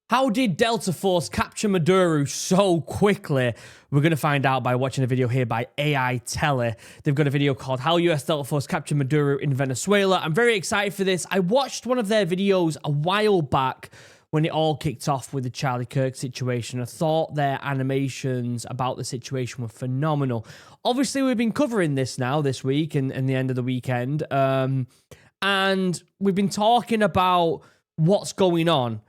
How did Delta Force capture Madura so quickly? We're going to find out by watching a video here by AI Telly. They've got a video called How US Delta Force Captured Madura in Venezuela. I'm very excited for this. I watched one of their videos a while back when it all kicked off with the Charlie Kirk situation. I thought their animations about the situation were phenomenal. Obviously, we've been covering this now this week and the end of the weekend. And we've been talking about what's going on.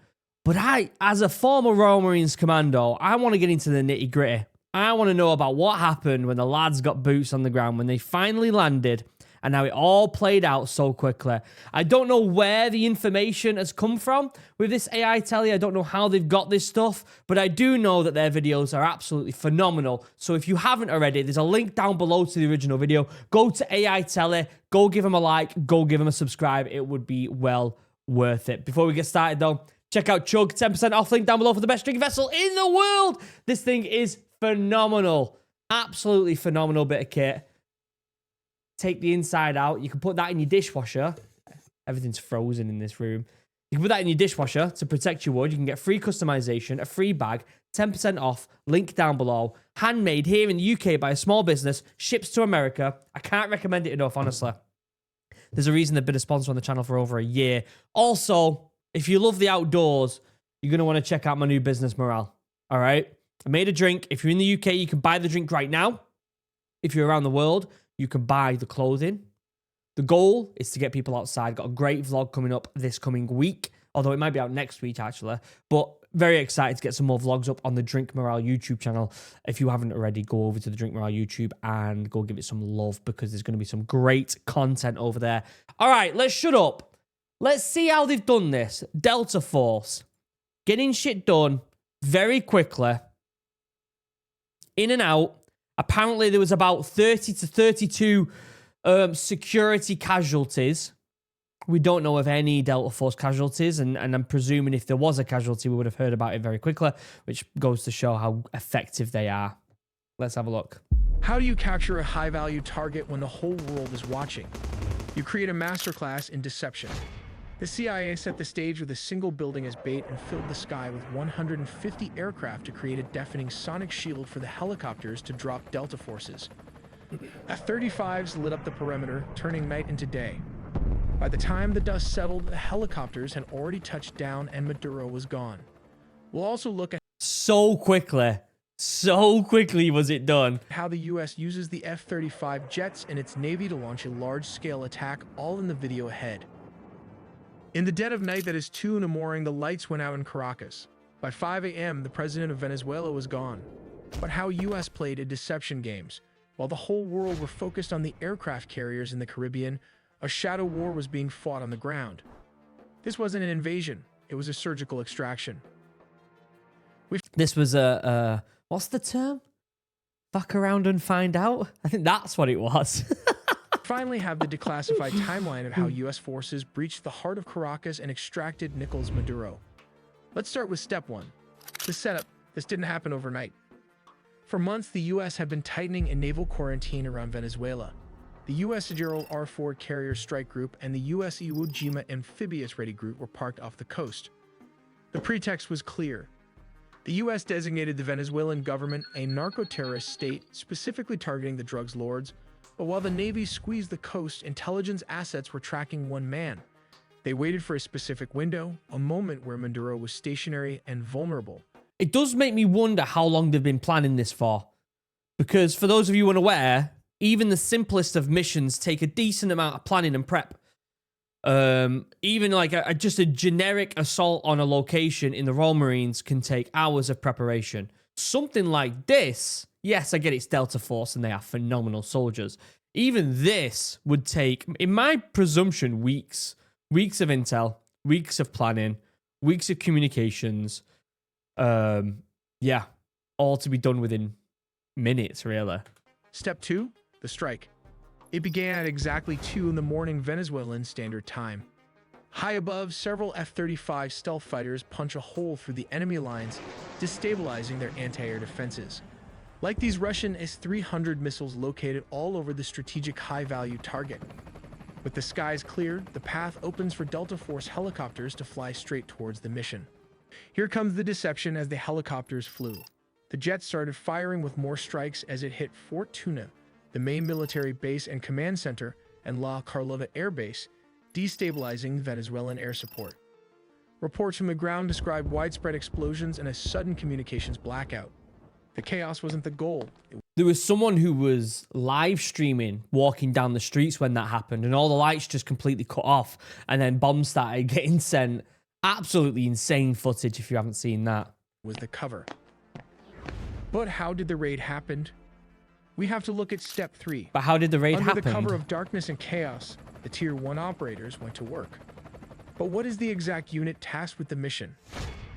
But as a former Royal Marines commando, I want to get into the nitty gritty. I want to know about what happened when the lads got boots on the ground, when they finally landed, and how it all played out so quickly. I don't know where the information has come from with this AI Telly. I don't know how they've got this stuff, but I do know that their videos are absolutely phenomenal. So if you haven't already, there's a link down below to the original video. Go to AI Telly, go give them a like, go give them a subscribe. It would be well worth it. Before we get started though, check out Chug, 10% off, link down below for the best drinking vessel in the world. This thing is phenomenal. Absolutely phenomenal bit of kit. Take the inside out. You can put that in your dishwasher. Everything's frozen in this room. You can put that in your dishwasher to protect your wood. You can get free customization, a free bag, 10% off, link down below. Handmade here in the UK by a small business, ships to America. I can't recommend it enough, honestly. There's a reason they've been a sponsor on the channel for over a year. Also, if you love the outdoors, you're going to want to check out my new business, Morale. All right? I made a drink. If you're in the UK, you can buy the drink right now. If you're around the world, you can buy the clothing. The goal is to get people outside. Got a great vlog coming up this coming week, although it might be out next week, actually. But very excited to get some more vlogs up on the Drink Morale YouTube channel. If you haven't already, go over to the Drink Morale YouTube and go give it some love because there's going to be some great content over there. All right, let's shut up. Let's see how they've done this. Delta Force. Getting shit done very quickly. In and out. Apparently, there was about 30 to 32 security casualties. We don't know of any Delta Force casualties, and I'm presuming if there was a casualty, we would have heard about it very quickly, which goes to show how effective they are. Let's have a look. How do you capture a high-value target when the whole world is watching? You create a masterclass in deception. The CIA set the stage with a single building as bait and filled the sky with 150 aircraft to create a deafening sonic shield for the helicopters to drop Delta forces. F-35s lit up the perimeter, turning night into day. By the time the dust settled, the helicopters had already touched down and Madura was gone. We'll also look at so quickly was it done. How the US uses the F-35 jets in its Navy to launch a large-scale attack, all in the video ahead. In the dead of night that is 2 in the morning, the lights went out in Caracas. By 5 a.m., the president of Venezuela was gone. But how US played deception games. While the whole world were focused on the aircraft carriers in the Caribbean, a shadow war was being fought on the ground. This wasn't an invasion, it was a surgical extraction. This was a what's the term? Fuck around and find out? I think that's what it was. Finally have the declassified timeline of how U.S. forces breached the heart of Caracas and extracted Nicolás Maduro. Let's start with step 1. The setup. This didn't happen overnight. For months, the U.S. had been tightening a naval quarantine around Venezuela. The U.S. Gerald R. Ford Carrier Strike Group and the U.S. Iwo Jima Amphibious Ready Group were parked off the coast. The pretext was clear. The U.S. designated the Venezuelan government a narco-terrorist state, specifically targeting the drugs lords. But while the Navy squeezed the coast, intelligence assets were tracking one man. They waited for a specific window, a moment where Maduro was stationary and vulnerable. It does make me wonder how long they've been planning this for. Because for those of you unaware, even the simplest of missions take a decent amount of planning and prep. Even like just a generic assault on a location in the Royal Marines can take hours of preparation. Something like this, yes, I get it's Delta Force and they are phenomenal soldiers. Even this would take, in my presumption, weeks. Weeks of intel, weeks of planning, weeks of communications. Yeah, all to be done within minutes, really. Step 2, the strike. It began at exactly 2 in the morning Venezuelan Standard Time. High above, several F-35 stealth fighters punch a hole through the enemy lines, destabilizing their anti-air defenses. Like these Russian S-300 missiles located all over the strategic high-value target. With the skies cleared, the path opens for Delta Force helicopters to fly straight towards the mission. Here comes the deception as the helicopters flew. The jets started firing with more strikes as it hit Fort Tuna, the main military base and command center, and La Carlota Air Base, destabilizing Venezuelan air support. Reports from the ground described widespread explosions and a sudden communications blackout. The chaos wasn't the goal. There was someone who was live streaming, walking down the streets when that happened, and all the lights just completely cut off, and then bombs started getting sent. Absolutely insane footage if you haven't seen that. Was the cover. But how did the raid happen? We have to look at step 3. But how did the raid happen? Under the cover of darkness and chaos, the Tier 1 operators went to work. But what is the exact unit tasked with the mission?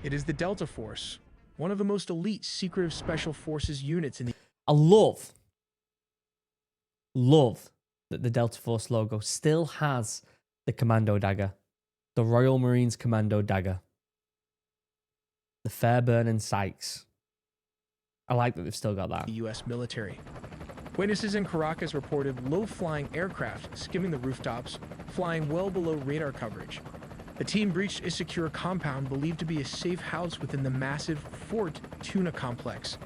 It is the Delta Force, one of the most elite secretive special forces units in the... I love that the Delta Force logo still has the commando dagger. The Royal Marines Commando Dagger. The Fairburn and Sykes. I like that they've still got that. U.S. military. Witnesses in Caracas reported low-flying aircraft skimming the rooftops, flying well below radar coverage. The team breached a secure compound believed to be a safe house within the massive Fort Tuna complex.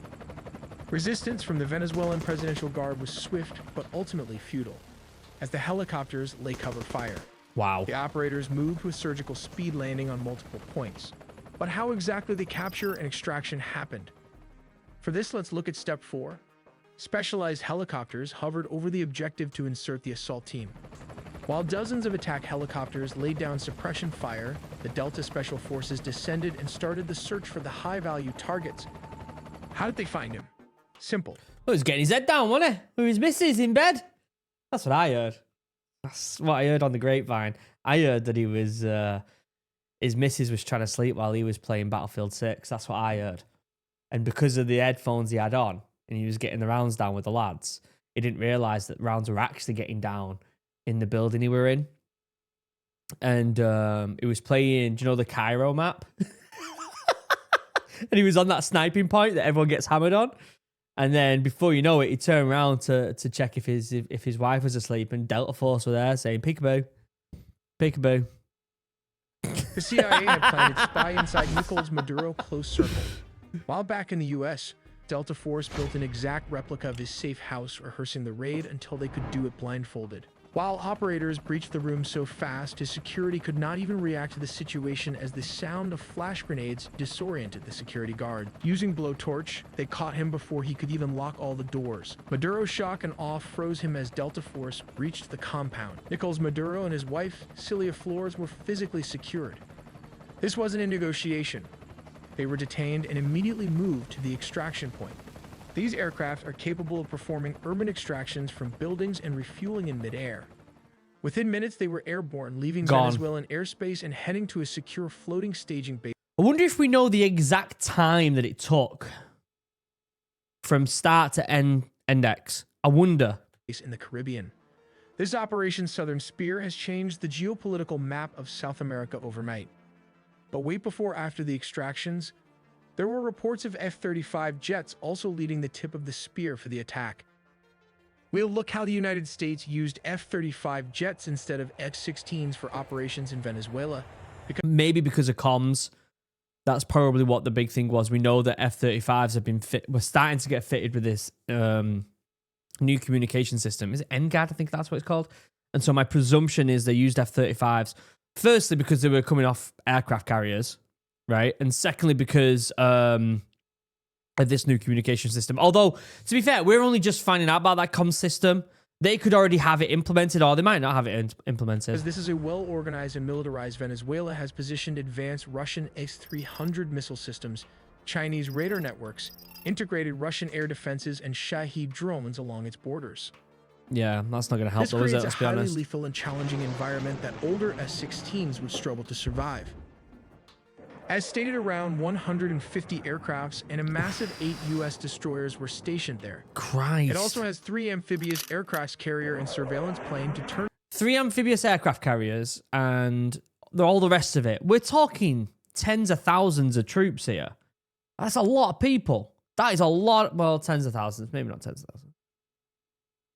Resistance from the Venezuelan Presidential Guard was swift but ultimately futile, as the helicopters lay cover fire. Wow. The operators moved with surgical speed, landing on multiple points. But how exactly the capture and extraction happened? For this, let's look at step 4. Specialized helicopters hovered over the objective to insert the assault team. While dozens of attack helicopters laid down suppression fire, the Delta Special Forces descended and started the search for the high-value targets. How did they find him? Simple. Well, he was getting his head down, wasn't he? With his missus in bed. That's what I heard. That's what I heard on the grapevine. I heard that he was, his missus was trying to sleep while he was playing Battlefield 6. That's what I heard. And because of the headphones he had on, and he was getting the rounds down with the lads, he didn't realise that rounds were actually getting down in the building he were in. And he was playing, do you know the Cairo map? And he was on that sniping point that everyone gets hammered on. And then before you know it, he turned around to check if his wife was asleep, and Delta Force were there saying, peekaboo, peekaboo. The CIA had planted spy inside Nicolás Maduro close circle. While back in the U.S., Delta Force built an exact replica of his safe house, rehearsing the raid until they could do it blindfolded. While operators breached the room so fast, his security could not even react to the situation as the sound of flash grenades disoriented the security guard. Using blowtorch, they caught him before he could even lock all the doors. Maduro's shock and awe froze him as Delta Force breached the compound. Nicolás Maduro and his wife, Celia Flores, were physically secured. This wasn't a negotiation. They were detained and immediately moved to the extraction point. These aircraft are capable of performing urban extractions from buildings and refueling in midair. Within minutes, they were airborne, leaving Venezuelan airspace and heading to a secure floating staging base. I wonder if we know the exact time that it took from start to end index. I wonder. In the Caribbean. This Operation Southern Spear has changed the geopolitical map of South America overnight. But wait before after the extractions, there were reports of F-35 jets also leading the tip of the spear for the attack. We'll look how the United States used F-35 jets instead of F-16s for operations in Venezuela. Maybe because of comms. That's probably what the big thing was. We know that F-35s have been we're starting to get fitted with this new communication system. Is it NGAD? I think that's what it's called. And so my presumption is they used F-35s, firstly because they were coming off aircraft carriers, right? And secondly, because of this new communication system. Although, to be fair, we're only just finding out about that comms system. They could already have it implemented, or they might not have it implemented. As this is a well-organized and militarized, Venezuela has positioned advanced Russian S-300 missile systems, Chinese radar networks, integrated Russian air defenses, and Shahed drones along its borders. Yeah, that's not going to help, though, is it? Let's be honest. This creates a highly lethal and challenging environment that older S-16s would struggle to survive. As stated, around 150 aircrafts and a massive 8 U.S. destroyers were stationed there. Christ. It also has 3 amphibious aircraft carrier and surveillance plane to turn... 3 amphibious aircraft carriers and all the rest of it. We're talking tens of thousands of troops here. That's a lot of people. That is a lot. Well, tens of thousands. Maybe not tens of thousands.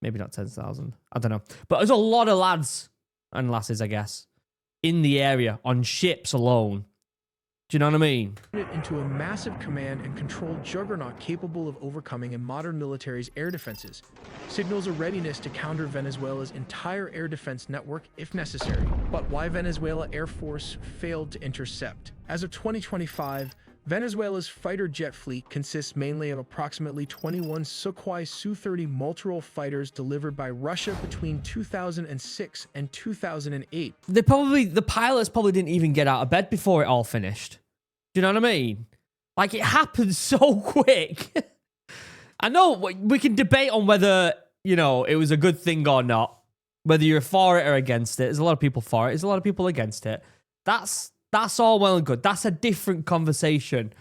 Maybe not 10,000. I don't know. But there's a lot of lads and lasses, I guess, in the area on ships alone Do you know what I mean? It into a massive command and control juggernaut capable of overcoming a modern military's air defenses, signals a readiness to counter Venezuela's entire air defense network if necessary. But why Venezuela Air Force failed to intercept? As of 2025, Venezuela's fighter jet fleet consists mainly of approximately 21 Sukhoi Su-30 multirole fighters delivered by Russia between 2006 and 2008. The pilots probably didn't even get out of bed before it all finished. Do you know what I mean? Like, it happened so quick. I know we can debate on whether, you know, it was a good thing or not, whether you're for it or against it. There's a lot of people for it. There's a lot of people against it. That's all well and good. That's a different conversation.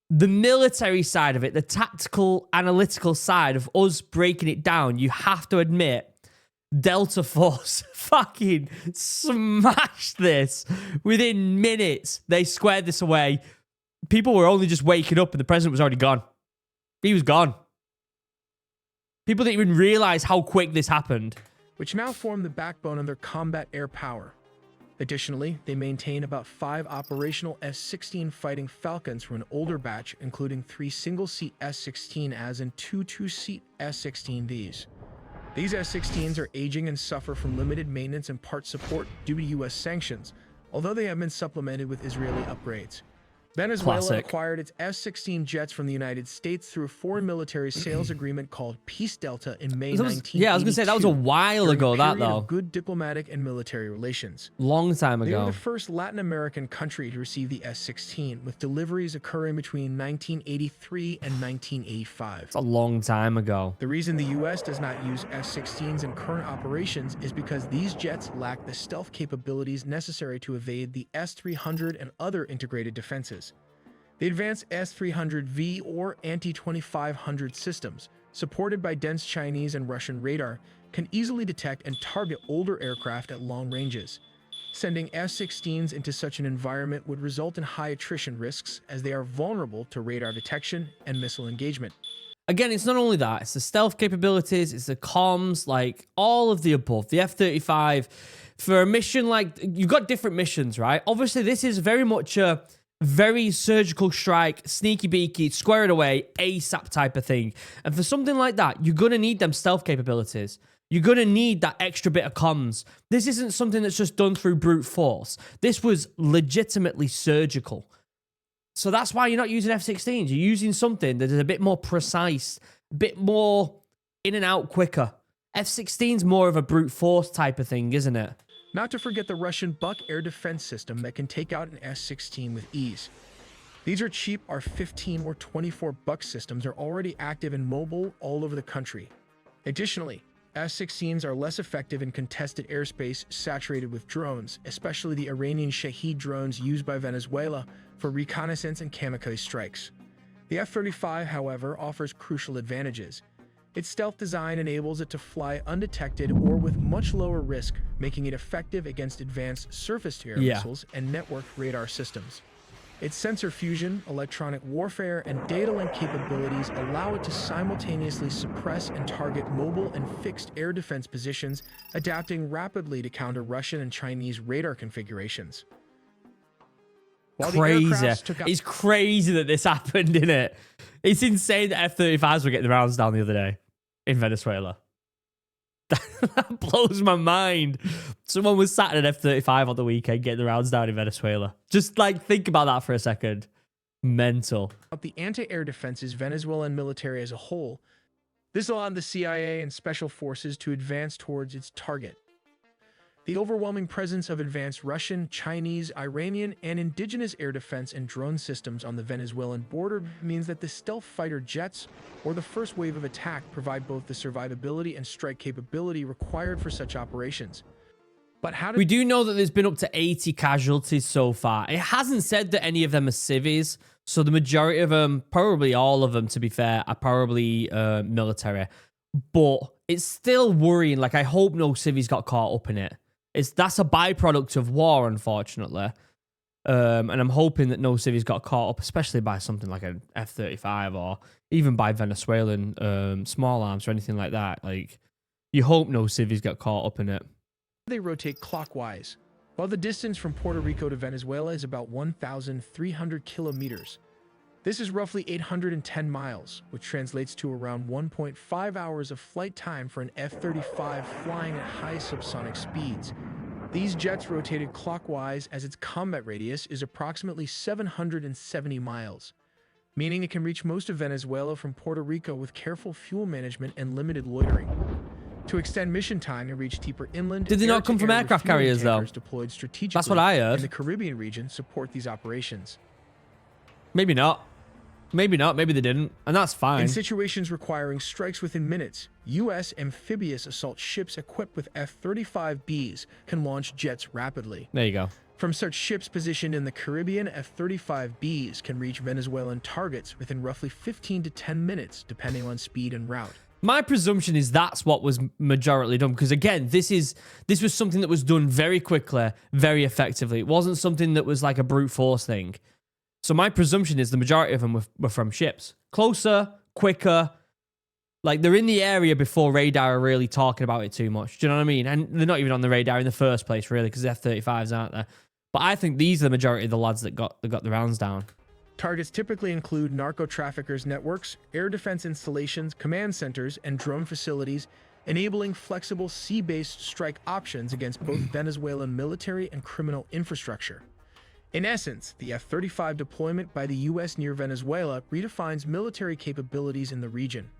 The military side of it, the tactical, analytical side of us breaking it down, you have to admit, Delta Force fucking smashed this within minutes. They squared this away. People were only just waking up and the president was already gone. He was gone. People didn't even realize how quick this happened. Which now form the backbone of their combat air power. Additionally, they maintain about 5 operational S-16 Fighting Falcons from an older batch, including 3 single-seat S-16As and 2 two-seat S-16Vs. These S-16s are aging and suffer from limited maintenance and part support due to U.S. sanctions, although they have been supplemented with Israeli upgrades. Venezuela acquired its S-16 jets from the United States through a foreign military sales agreement called Peace Delta in May 1982. Yeah, I was going to say, that was a while ago, that though. Good diplomatic and military relations. Long time ago. They were the first Latin American country to receive the S-16, with deliveries occurring between 1983 and 1985. It's a long time ago. The reason the U.S. does not use S-16s in current operations is because these jets lack the stealth capabilities necessary to evade the S-300 and other integrated defenses. The advanced S-300V or Anti-2500 systems, supported by dense Chinese and Russian radar, can easily detect and target older aircraft at long ranges. Sending S-16s into such an environment would result in high attrition risks, as they are vulnerable to radar detection and missile engagement. Again, it's not only that, it's the stealth capabilities, it's the comms, like all of the above. The F-35, for a mission like, you've got different missions, right? Obviously, this is very much a very surgical strike, sneaky beaky, square it away, ASAP type of thing. And for something like that, you're going to need them stealth capabilities. You're going to need that extra bit of comms. This isn't something that's just done through brute force. This was legitimately surgical. So that's why you're not using F-16s. You're using something that is a bit more precise, a bit more in and out quicker. F-16's more of a brute force type of thing, isn't it? Not to forget the Russian Buk air defense system that can take out an S-16 with ease. These are cheap R-15 or 24 Buk systems are already active and mobile all over the country. Additionally, S-16s are less effective in contested airspace saturated with drones, especially the Iranian Shahed drones used by Venezuela for reconnaissance and kamikaze strikes. The F-35, however, offers crucial advantages. Its stealth design enables it to fly undetected or with much lower risk, making it effective against advanced surface-to-air missiles and networked radar systems. Its sensor fusion, electronic warfare, and data link capabilities allow it to simultaneously suppress and target mobile and fixed air defense positions, adapting rapidly to counter Russian and Chinese radar configurations. Crazy. It's crazy that this happened, isn't it? It's insane that F-35s were getting the rounds down the other day in Venezuela. That blows my mind. Someone was sat in an F-35 on the weekend getting the rounds down in Venezuela. Just like think about that for a second. Mental. The anti-air defenses Venezuelan military as a whole, this allowed the CIA and special forces to advance towards its target. The overwhelming presence of advanced Russian, Chinese, Iranian, and indigenous air defense and drone systems on the Venezuelan border means that the stealth fighter jets, or the first wave of attack, provide both the survivability and strike capability required for such operations. But how we do know that there's been up to 80 casualties so far. It hasn't said that any of them are civvies, so the majority of them, probably all of them, to be fair, are probably military. But it's still worrying. Like, I hope no civvies got caught up in it. That's a byproduct of war, unfortunately. And I'm hoping that no civvies got caught up, especially by something like an F-35 or even by Venezuelan small arms or anything like that. Like, you hope no civvies get caught up in it. They rotate clockwise. While the distance from Puerto Rico to Venezuela is about 1,300 kilometers, this is roughly 810 miles, which translates to around 1.5 hours of flight time for an F-35 flying at high subsonic speeds. These jets rotated clockwise as its combat radius is approximately 770 miles, meaning it can reach most of Venezuela from Puerto Rico with careful fuel management and limited loitering. To extend mission time and reach deeper inland, Did they not come from air-to-air aircraft refueling carriers, though? tankers deployed strategically That's what I heard. in the Caribbean region support these operations. Maybe not. Maybe not. Maybe they didn't. And that's fine. In situations requiring strikes within minutes, U.S. amphibious assault ships equipped with F-35Bs can launch jets rapidly. There you go. From such ships positioned in the Caribbean, F-35Bs can reach Venezuelan targets within roughly 15 to 10 minutes, depending on speed and route. My presumption is that's what was majorly done, because again, this was something that was done very quickly, very effectively. It wasn't something that was like a brute force thing. So my presumption is the majority of them were from ships. Closer, quicker. Like, they're in the area before radar are really talking about it too much. Do you know what I mean? And they're not even on the radar in the first place, really, because F-35s aren't there. But I think these are the majority of the lads that got the rounds down. Targets typically include narco-traffickers' networks, air defense installations, command centers, and drone facilities, enabling flexible sea-based strike options against both Venezuelan military and criminal infrastructure. In essence, the F-35 deployment by the U.S. near Venezuela redefines military capabilities in the region.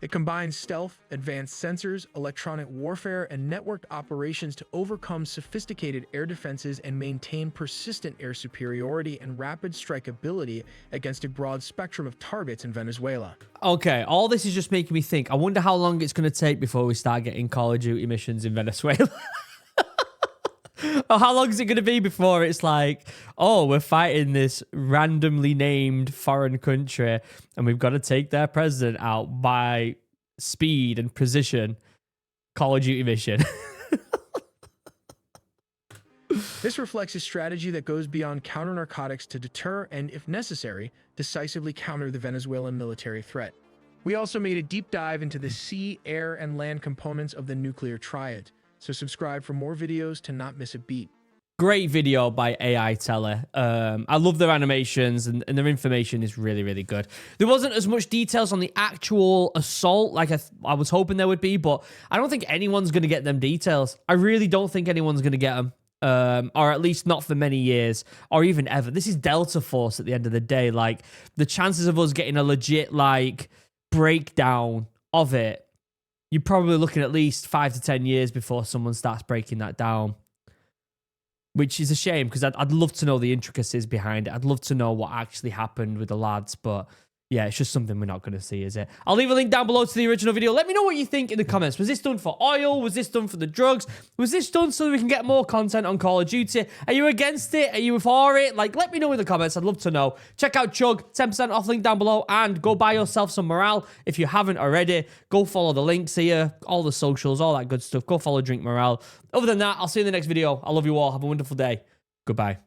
It combines stealth, advanced sensors, electronic warfare, and networked operations to overcome sophisticated air defenses and maintain persistent air superiority and rapid strikeability against a broad spectrum of targets in Venezuela. Okay, all this is just making me think. I wonder how long it's going to take before we start getting Call of Duty missions in Venezuela. Or how long is it going to be before it's like, oh, we're fighting this randomly named foreign country and we've got to take their president out by speed and precision. Call of Duty mission. This reflects a strategy that goes beyond counter-narcotics to deter and, if necessary, decisively counter the Venezuelan military threat. We also made a deep dive into the sea, air, and land components of the nuclear triad. So subscribe for more videos to not miss a beat. Great video by AI Tele. I love their animations and their information is really, really good. There wasn't as much details on the actual assault like I was hoping there would be, but I don't think anyone's going to get them details. I really don't think anyone's going to get them. Or at least not for many years or even ever. This is Delta Force at the end of the day. Like, the chances of us getting a legit, like, breakdown of it, you're probably looking at least 5 to 10 years before someone starts breaking that down. Which is a shame, because I'd love to know the intricacies behind it. I'd love to know what actually happened with the lads, but yeah, it's just something we're not going to see, is it? I'll leave a link down below to the original video. Let me know what you think in the comments. Was this done for oil? Was this done for the drugs? Was this done so we can get more content on Call of Duty? Are you against it? Are you for it? Like, let me know in the comments. I'd love to know. Check out Chug, 10% off link down below, and go buy yourself some morale if you haven't already. Go follow the links here, all the socials, all that good stuff. Go follow Drink Morale. Other than that, I'll see you in the next video. I love you all. Have a wonderful day. Goodbye.